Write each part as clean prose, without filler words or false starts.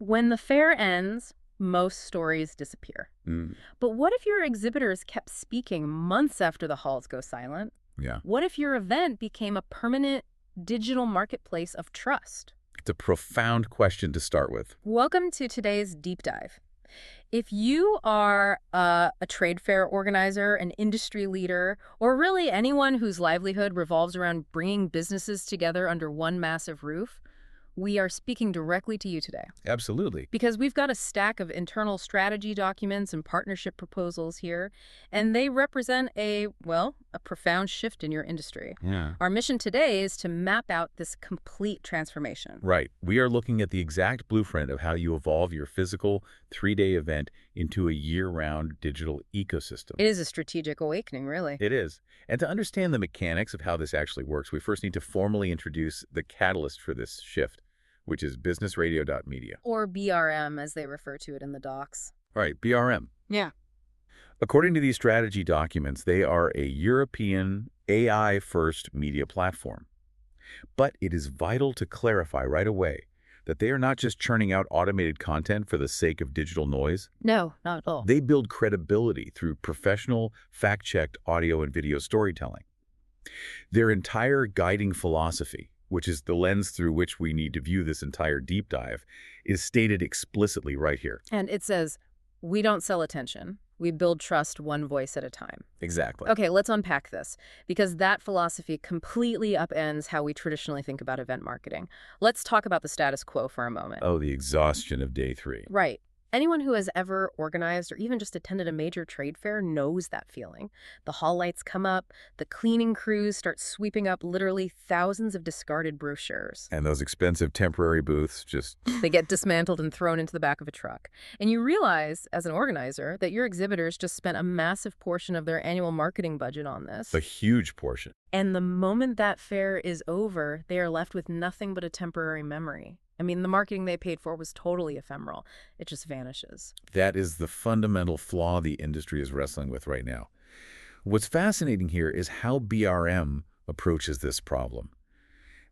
When the fair ends, most stories disappear. Mm, But what if your exhibitors kept speaking months after the halls go silent? yeah. What if your event became a permanent digital marketplace of trust? It's a profound question to start with. Welcome to today's deep dive. If you are a trade fair organizer, an industry leader, or really anyone whose livelihood revolves around bringing businesses together under one massive roof, we are speaking directly to you today. Absolutely. Because we've got a stack of internal strategy documents and partnership proposals here, and they represent a profound shift in your industry. Yeah. Our mission today is to map out this complete transformation. Right. We are looking at the exact blueprint of how you evolve your physical 3-day event into a year-round digital ecosystem. It is a strategic awakening, really. It is. And to understand the mechanics of how this actually works, we first need to formally introduce the catalyst for this shift, which is BusinessRadio.media. Or BRM, as they refer to it in the docs. All right, BRM. Yeah. According to these strategy documents, they are a European AI-first media platform. But it is vital to clarify right away that they are not just churning out automated content for the sake of digital noise. No, not at all. They build credibility through professional, fact-checked audio and video storytelling. Their entire guiding philosophy, which is the lens through which we need to view this entire deep dive, is stated explicitly right here. And it says, we don't sell attention. We build trust one voice at a time. Exactly. Okay, let's unpack this, because that philosophy completely upends how we traditionally think about event marketing. Let's talk about the status quo for a moment. Oh, the exhaustion of day 3. Right. Anyone who has ever organized or even just attended a major trade fair knows that feeling. The hall lights come up, the cleaning crews start sweeping up literally thousands of discarded brochures. And those expensive temporary booths just... They get dismantled and thrown into the back of a truck. And you realize, as an organizer, that your exhibitors just spent a massive portion of their annual marketing budget on this. a huge portion. And the moment that fair is over, they are left with nothing but a temporary memory. I mean, the marketing they paid for was totally ephemeral. It just vanishes. That is the fundamental flaw the industry is wrestling with right now. What's fascinating here is how BRM approaches this problem.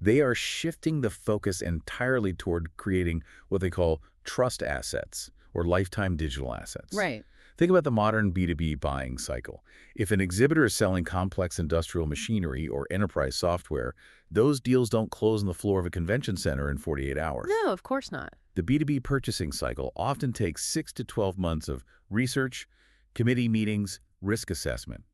They are shifting the focus entirely toward creating what they call trust assets or lifetime digital assets. Right. Think about the modern B2B buying cycle. If an exhibitor is selling complex industrial machinery or enterprise software, those deals don't close on the floor of a convention center in 48 hours. No, of course not. The B2B purchasing cycle often takes 6 to 12 months of research, committee meetings, risk assessment.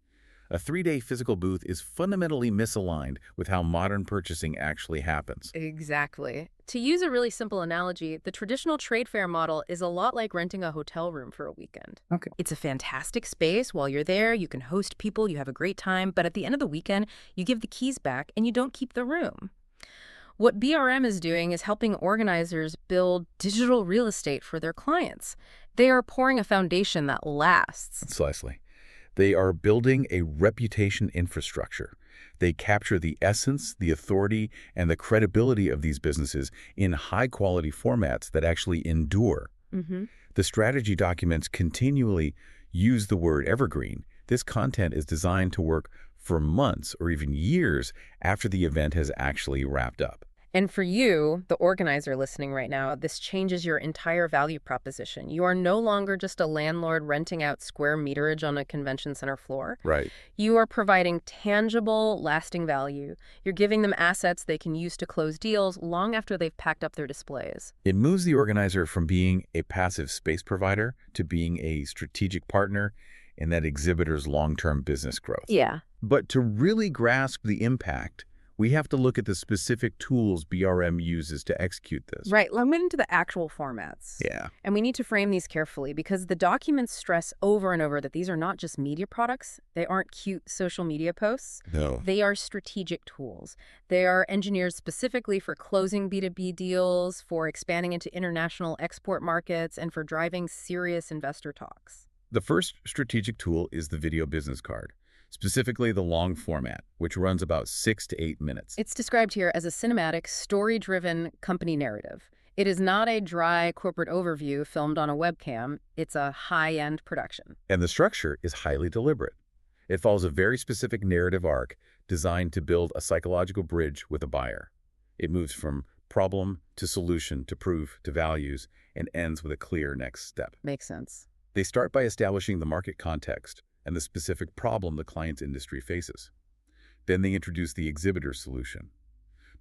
A 3-day physical booth is fundamentally misaligned with how modern purchasing actually happens. Exactly. To use a really simple analogy, the traditional trade fair model is a lot like renting a hotel room for a weekend. Okay. It's a fantastic space. While you're there, you can host people, you have a great time, but at the end of the weekend, you give the keys back and you don't keep the room. What BRM is doing is helping organizers build digital real estate for their clients. They are pouring a foundation that lasts. Precisely. They are building a reputation infrastructure. They capture the essence, the authority, and the credibility of these businesses in high-quality formats that actually endure. Mm-hmm. The strategy documents continually use the word evergreen. This content is designed to work for months or even years after the event has actually wrapped up. And for you, the organizer listening right now, this changes your entire value proposition. You are no longer just a landlord renting out square meterage on a convention center floor. Right. You are providing tangible, lasting value. You're giving them assets they can use to close deals long after they've packed up their displays. It moves the organizer from being a passive space provider to being a strategic partner in that exhibitor's long-term business growth. Yeah. But to really grasp the impact, we have to look at the specific tools BRM uses to execute this. Right. Let's get into the actual formats. Yeah. And we need to frame these carefully because the documents stress over and over that these are not just media products. They aren't cute social media posts. No. They are strategic tools. They are engineered specifically for closing B2B deals, for expanding into international export markets, and for driving serious investor talks. The first strategic tool is the video business card, specifically the long format, which runs about 6 to 8 minutes. It's described here as a cinematic, story-driven company narrative. It is not a dry corporate overview filmed on a webcam. It's a high-end production. And the structure is highly deliberate. It follows a very specific narrative arc designed to build a psychological bridge with a buyer. It moves from problem to solution to proof to values and ends with a clear next step. Makes sense. They start by establishing the market context and the specific problem the client's industry faces. Then they introduce the exhibitor solution.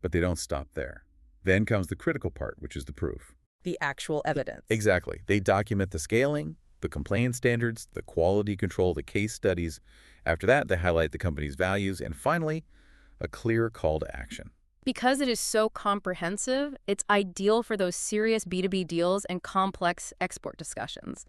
But they don't stop there. Then comes the critical part, which is the proof. The actual evidence. Exactly. They document the scaling, the compliance standards, the quality control, the case studies. After that, they highlight the company's values, and finally, a clear call to action. Because it is so comprehensive, it's ideal for those serious B2B deals and complex export discussions.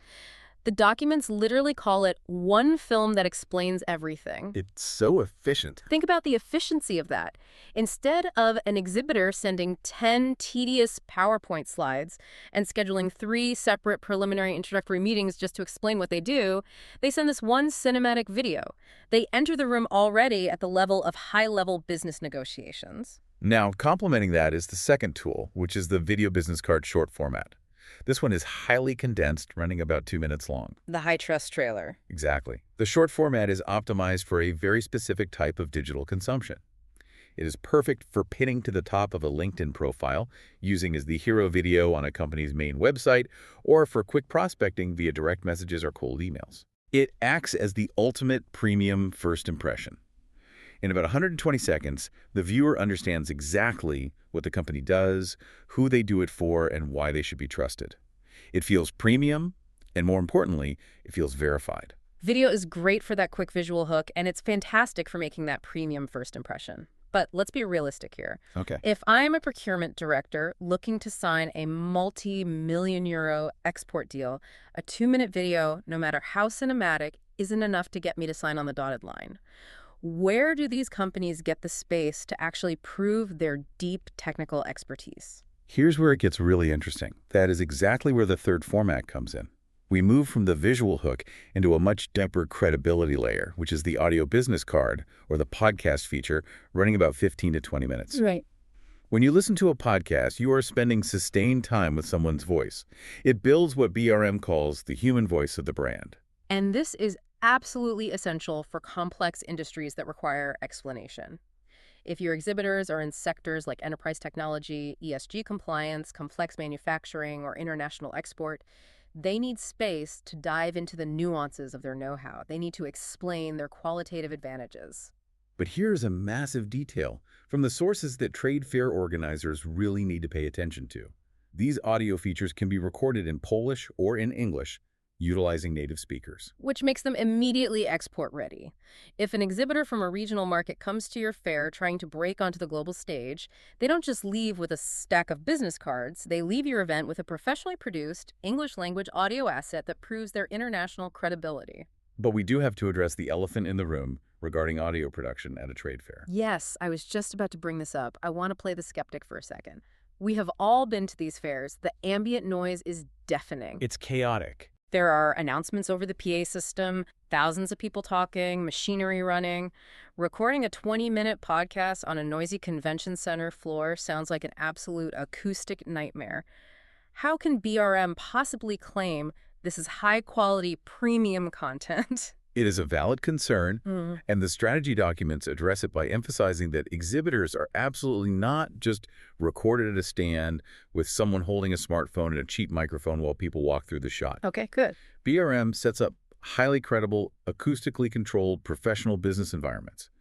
The documents literally call it one film that explains everything. It's so efficient. Think about the efficiency of that. Instead of an exhibitor sending 10 tedious PowerPoint slides and scheduling 3 separate preliminary introductory meetings just to explain what they do, they send this one cinematic video. They enter the room already at the level of high-level business negotiations. Now, complementing that is the second tool, which is the video business card short format. This one is highly condensed, running about 2 minutes long. The high-trust trailer. Exactly. The short format is optimized for a very specific type of digital consumption. It is perfect for pinning to the top of a LinkedIn profile, using as the hero video on a company's main website, or for quick prospecting via direct messages or cold emails. It acts as the ultimate premium first impression. In about 120 seconds, the viewer understands exactly what the company does, who they do it for, and why they should be trusted. It feels premium, and more importantly, it feels verified. Video is great for that quick visual hook, and it's fantastic for making that premium first impression. But let's be realistic here. Okay. If I'm a procurement director looking to sign a multi-million euro export deal, a 2-minute video, no matter how cinematic, isn't enough to get me to sign on the dotted line. Where do these companies get the space to actually prove their deep technical expertise? Here's where it gets really interesting. That is exactly where the third format comes in. We move from the visual hook into a much deeper credibility layer, which is the audio business card, or the podcast feature, running about 15 to 20 minutes. Right. When you listen to a podcast, you are spending sustained time with someone's voice. It builds what BRM calls the human voice of the brand. And this is absolutely essential for complex industries that require explanation. If your exhibitors are in sectors like enterprise technology, ESG compliance, complex manufacturing, or international export, they need space to dive into the nuances of their know-how. They need to explain their qualitative advantages. But here's a massive detail from the sources that trade fair organizers really need to pay attention to. These audio features can be recorded in Polish or in English, utilizing native speakers. Which makes them immediately export-ready. If an exhibitor from a regional market comes to your fair trying to break onto the global stage, they don't just leave with a stack of business cards. They leave your event with a professionally produced English-language audio asset that proves their international credibility. But we do have to address the elephant in the room regarding audio production at a trade fair. Yes, I was just about to bring this up. I want to play the skeptic for a second. We have all been to these fairs. The ambient noise is deafening. It's chaotic. There are announcements over the PA system, thousands of people talking, machinery running. Recording a 20-minute podcast on a noisy convention center floor sounds like an absolute acoustic nightmare. How can BRM possibly claim this is high-quality premium content? It is a valid concern, and the strategy documents address it by emphasizing that exhibitors are absolutely not just recorded at a stand with someone holding a smartphone and a cheap microphone while people walk through the shot. Okay, good. BRM sets up highly credible, acoustically controlled professional business environments.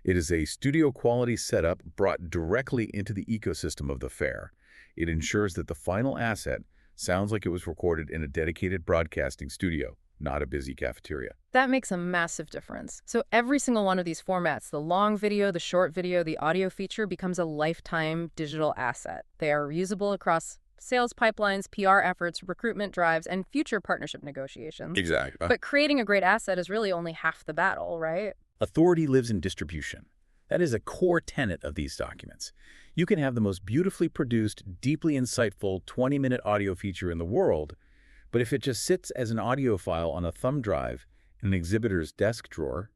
It is a studio-quality setup brought directly into the ecosystem of the fair. It ensures that the final asset sounds like it was recorded in a dedicated broadcasting studio, not a busy cafeteria. That makes a massive difference. So every single one of these formats, the long video, the short video, the audio feature, becomes a lifetime digital asset. They are reusable across sales pipelines, PR efforts, recruitment drives, and future partnership negotiations. Exactly. But creating a great asset is really only half the battle, right? Authority lives in distribution. That is a core tenet of these documents. You can have the most beautifully produced, deeply insightful 20-minute audio feature in the world, but if it just sits as an audio file on a thumb drive in an exhibitor's desk drawer,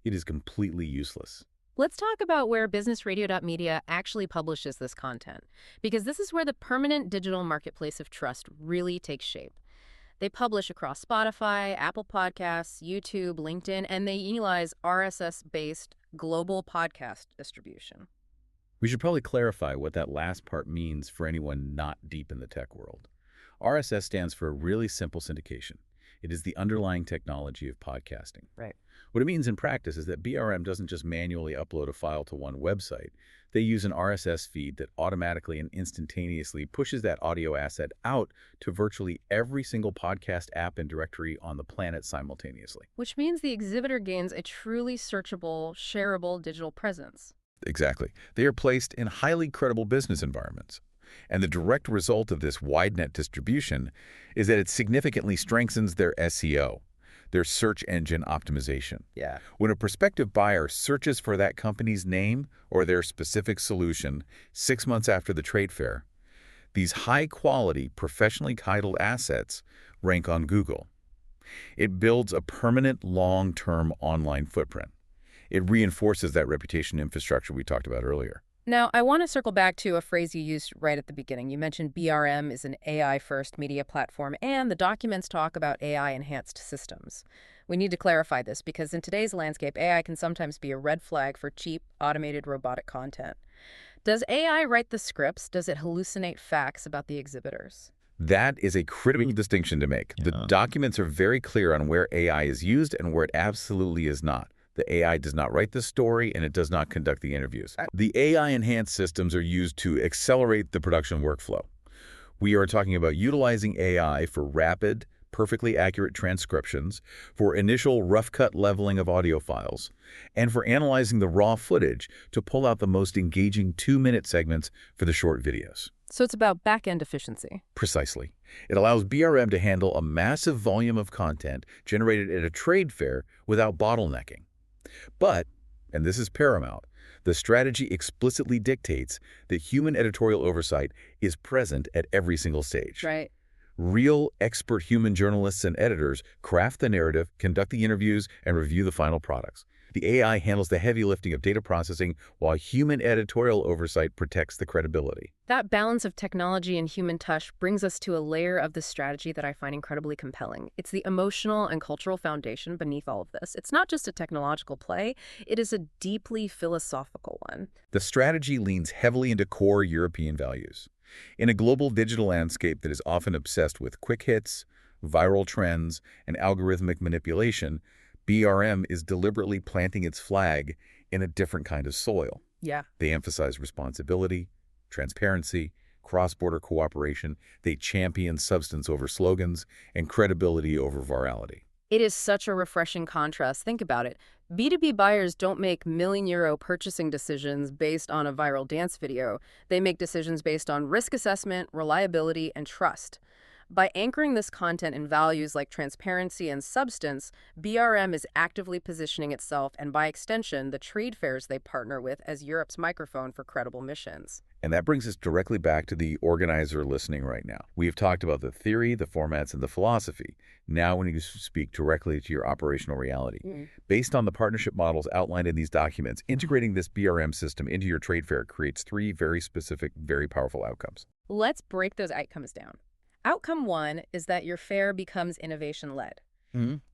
it is completely useless. Let's talk about where BusinessRadio.media actually publishes this content, because this is where the permanent digital marketplace of trust really takes shape. They publish across Spotify, Apple Podcasts, YouTube, LinkedIn, and they utilize RSS-based global podcast distribution. We should probably clarify what that last part means for anyone not deep in the tech world. RSS stands for really simple syndication. It is the underlying technology of podcasting. Right. What it means in practice is that BRM doesn't just manually upload a file to one website. They use an RSS feed that automatically and instantaneously pushes that audio asset out to virtually every single podcast app and directory on the planet simultaneously. Which means the exhibitor gains a truly searchable, shareable digital presence. Exactly. They are placed in highly credible business environments. And the direct result of this wide net distribution is that it significantly strengthens their SEO, their search engine optimization. Yeah. When a prospective buyer searches for that company's name or their specific solution 6 months after the trade fair, these high-quality, professionally titled assets rank on Google. It builds a permanent, long-term online footprint. It reinforces that reputation infrastructure we talked about earlier. Now, I want to circle back to a phrase you used right at the beginning. You mentioned BRM is an AI-first media platform, and the documents talk about AI-enhanced systems. We need to clarify this because in today's landscape, AI can sometimes be a red flag for cheap, automated robotic content. Does AI write the scripts? Does it hallucinate facts about the exhibitors? That is a critical distinction to make. The documents are very clear on where AI is used and where it absolutely is not. The AI does not write the story, and it does not conduct the interviews. The AI-enhanced systems are used to accelerate the production workflow. We are talking about utilizing AI for rapid, perfectly accurate transcriptions, for initial rough-cut leveling of audio files, and for analyzing the raw footage to pull out the most engaging 2-minute segments for the short videos. So it's about back-end efficiency. Precisely. It allows BRM to handle a massive volume of content generated at a trade fair without bottlenecking. But, and this is paramount, the strategy explicitly dictates that human editorial oversight is present at every single stage. Right. Real, expert human journalists and editors craft the narrative, conduct the interviews, and review the final products. The AI handles the heavy lifting of data processing while human editorial oversight protects the credibility. That balance of technology and human touch brings us to a layer of the strategy that I find incredibly compelling. It's the emotional and cultural foundation beneath all of this. It's not just a technological play, it is a deeply philosophical one. The strategy leans heavily into core European values. In a global digital landscape that is often obsessed with quick hits, viral trends, and algorithmic manipulation, BRM is deliberately planting its flag in a different kind of soil. Yeah. They emphasize responsibility, transparency, cross-border cooperation. They champion substance over slogans and credibility over virality. It is such a refreshing contrast. Think about it. B2B buyers don't make million-euro purchasing decisions based on a viral dance video. They make decisions based on risk assessment, reliability, and trust. By anchoring this content in values like transparency and substance, BRM is actively positioning itself and, by extension, the trade fairs they partner with as Europe's microphone for credible missions. And that brings us directly back to the organizer listening right now. We've talked about the theory, the formats, and the philosophy. Now we need to speak directly to your operational reality. Based on the partnership models outlined in these documents, integrating this BRM system into your trade fair creates 3 very specific, very powerful outcomes. Let's break those outcomes down. Outcome 1 is that your fair becomes innovation-led.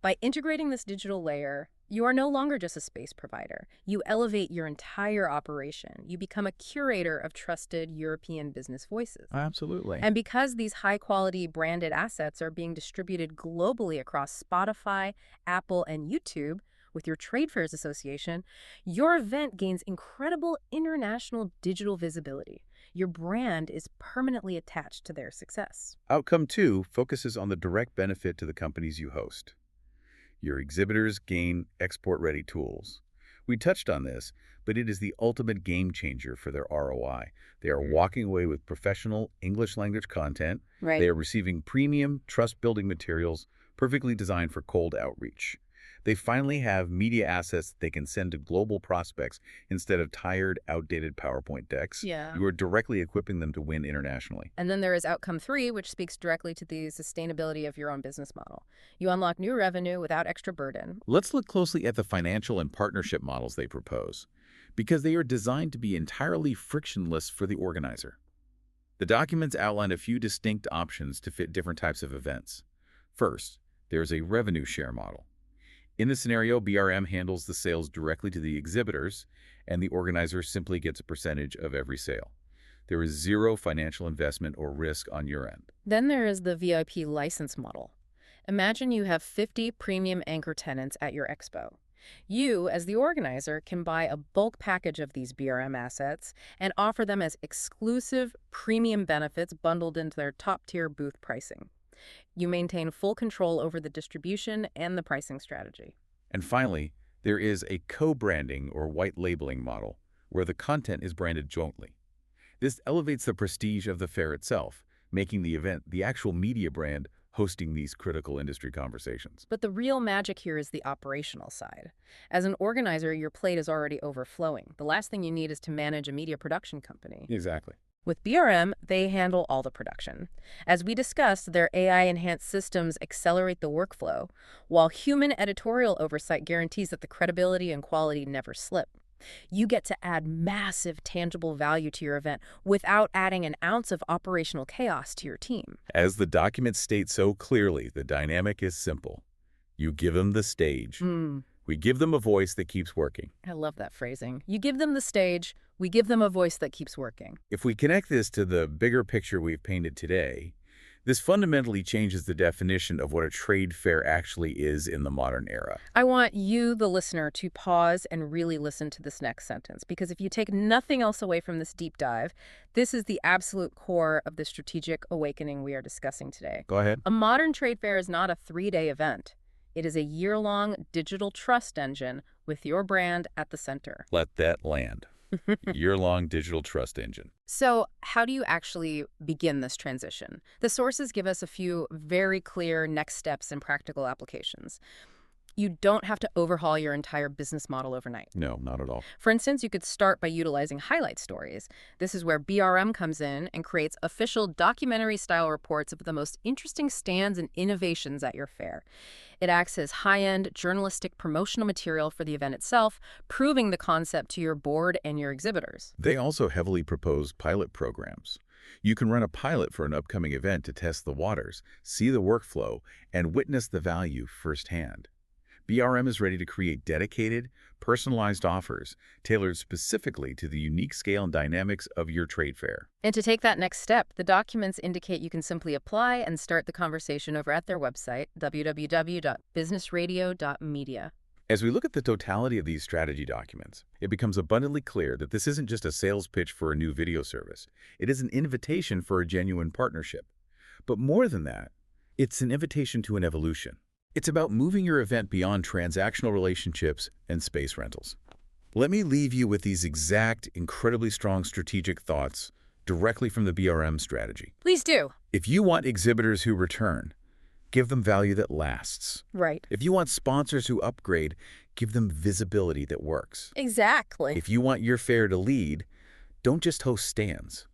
By integrating this digital layer, you are no longer just a space provider. You elevate your entire operation. You become a curator of trusted European business voices. Absolutely. And because these high-quality branded assets are being distributed globally across Spotify, Apple, and YouTube, with your Trade Fairs Association, your event gains incredible international digital visibility. Your brand is permanently attached to their success. Outcome 2 focuses on the direct benefit to the companies you host. Your exhibitors gain export-ready tools. We touched on this, but it is the ultimate game changer for their ROI. They are walking away with professional English-language content. Right. They are receiving premium, trust-building materials perfectly designed for cold outreach. They finally have media assets they can send to global prospects instead of tired, outdated PowerPoint decks. Yeah. You are directly equipping them to win internationally. And then there is outcome 3, which speaks directly to the sustainability of your own business model. You unlock new revenue without extra burden. Let's look closely at the financial and partnership models they propose, because they are designed to be entirely frictionless for the organizer. The documents outline a few distinct options to fit different types of events. First, there is a revenue share model. In this scenario, BRM handles the sales directly to the exhibitors, and the organizer simply gets a percentage of every sale. There is zero financial investment or risk on your end. Then there is the VIP license model. Imagine you have 50 premium anchor tenants at your expo. You, as the organizer, can buy a bulk package of these BRM assets and offer them as exclusive premium benefits bundled into their top-tier booth pricing. You maintain full control over the distribution and the pricing strategy. And finally, there is a co-branding or white labeling model, where the content is branded jointly. This elevates the prestige of the fair itself, making the event the actual media brand hosting these critical industry conversations. But the real magic here is the operational side. As an organizer, your plate is already overflowing. The last thing you need is to manage a media production company. Exactly. With BRM, they handle all the production. As we discussed, their AI-enhanced systems accelerate the workflow, while human editorial oversight guarantees that the credibility and quality never slip. You get to add massive, tangible value to your event without adding an ounce of operational chaos to your team. As the documents state so clearly, the dynamic is simple. You give them the stage. We give them a voice that keeps working. I love that phrasing. You give them the stage, we give them a voice that keeps working. If we connect this to the bigger picture we've painted today, this fundamentally changes the definition of what a trade fair actually is in the modern era. I want you, the listener, to pause and really listen to this next sentence, because if you take nothing else away from this deep dive, this is the absolute core of the strategic awakening we are discussing today. Go ahead. A modern trade fair is not a 3-day event. It is a year-long digital trust engine with your brand at the center. Let that land. Year-long digital trust engine. So how do you actually begin this transition? The sources give us a few very clear next steps and practical applications. You don't have to overhaul your entire business model overnight. No, not at all. For instance, you could start by utilizing highlight stories. This is where BRM comes in and creates official documentary-style reports of the most interesting stands and innovations at your fair. It acts as high-end journalistic promotional material for the event itself, proving the concept to your board and your exhibitors. They also heavily propose pilot programs. You can run a pilot for an upcoming event to test the waters, see the workflow, and witness the value firsthand. BRM is ready to create dedicated, personalized offers tailored specifically to the unique scale and dynamics of your trade fair. And to take that next step, the documents indicate you can simply apply and start the conversation over at their website, www.BusinessRadio.media. As we look at the totality of these strategy documents, it becomes abundantly clear that this isn't just a sales pitch for a new video service. It is an invitation for a genuine partnership. But more than that, it's an invitation to an evolution. It's about moving your event beyond transactional relationships and space rentals. Let me leave you with these exact, incredibly strong strategic thoughts directly from the BRM strategy. Please do. If you want exhibitors who return, give them value that lasts. Right. If you want sponsors who upgrade, give them visibility that works. Exactly. If you want your fair to lead, don't just host stands.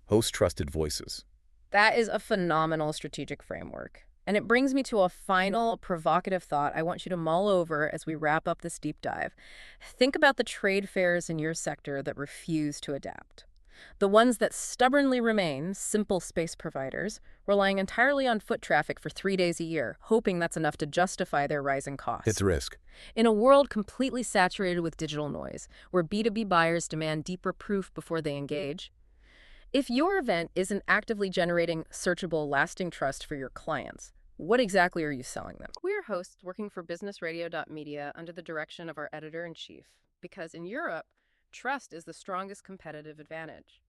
Host trusted voices. That is a phenomenal strategic framework. And it brings me to a final provocative thought I want you to mull over as we wrap up this deep dive. Think about the trade fairs in your sector that refuse to adapt. The ones that stubbornly remain simple space providers, relying entirely on foot traffic for 3 days a year, hoping that's enough to justify their rising costs. It's a risk. In a world completely saturated with digital noise, where B2B buyers demand deeper proof before they engage, if your event isn't actively generating searchable, lasting trust for your clients, what exactly are you selling them? We're hosts working for BusinessRadio.media under the direction of our editor-in-chief, because in Europe, trust is the strongest competitive advantage.